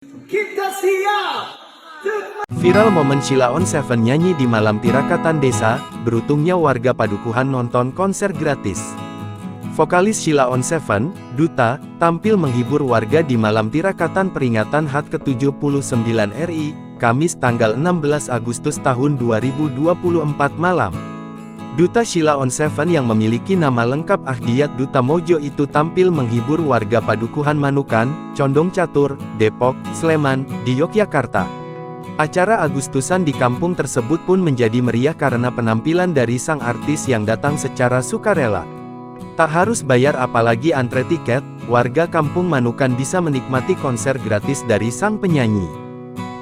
Kita siap. Viral momen Sheila on 7 nyanyi di malam tirakatan desa, beruntungnya warga Padukuhan nonton konser gratis. Vokalis Sheila on 7, Duta, tampil menghibur warga di malam tirakatan peringatan HUT ke-79 RI, Kamis tanggal 16 Agustus tahun 2024 malam. Duta Sheila on 7 yang memiliki nama lengkap Ahdiyat Duta Mojo itu tampil menghibur warga Padukuhan Manukan, Condong Catur, Depok, Sleman, di Yogyakarta. Acara Agustusan di kampung tersebut pun menjadi meriah karena penampilan dari sang artis yang datang secara sukarela. Tak harus bayar apalagi antre tiket, warga kampung Manukan bisa menikmati konser gratis dari sang penyanyi.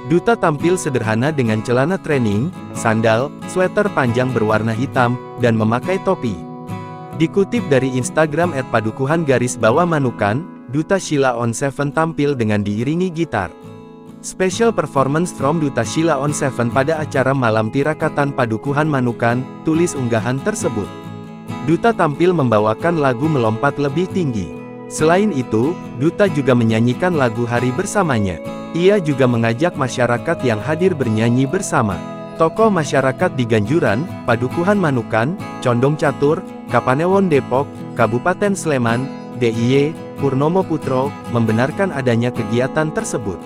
Duta tampil sederhana dengan celana training, sandal, sweater panjang berwarna hitam, dan memakai topi. Dikutip dari Instagram @padukuhan_manukan, Duta Sheila on 7 tampil dengan diiringi gitar. Special performance from Duta Sheila on 7 pada acara malam tirakatan Padukuhan Manukan, tulis unggahan tersebut. Duta tampil membawakan lagu Melompat Lebih Tinggi. Selain itu, Duta juga menyanyikan lagu Hari Bersamanya. Ia juga mengajak masyarakat yang hadir bernyanyi bersama. Tokoh masyarakat di Ganjuran, Padukuhan Manukan, Condong Catur, Kapanewon Depok, Kabupaten Sleman, DIY, Purnomo Putro, membenarkan adanya kegiatan tersebut.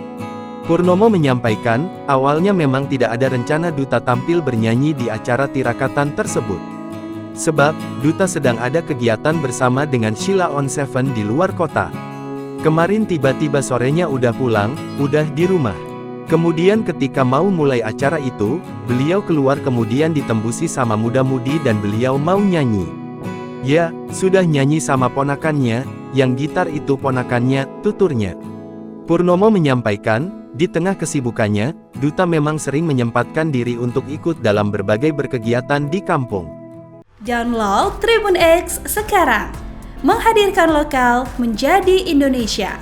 Purnomo menyampaikan, awalnya memang tidak ada rencana Duta tampil bernyanyi di acara tirakatan tersebut. Sebab, Duta sedang ada kegiatan bersama dengan Sheila on 7 di luar kota. Kemarin tiba-tiba sorenya udah pulang, udah di rumah. Kemudian ketika mau mulai acara itu, beliau keluar kemudian ditembusi sama muda-mudi dan beliau mau nyanyi. Ya, sudah nyanyi sama ponakannya, yang gitar itu ponakannya, tuturnya. Purnomo menyampaikan, di tengah kesibukannya, Duta memang sering menyempatkan diri untuk ikut dalam berbagai berkegiatan di kampung. Download Tribun X sekarang, menghadirkan lokal menjadi Indonesia.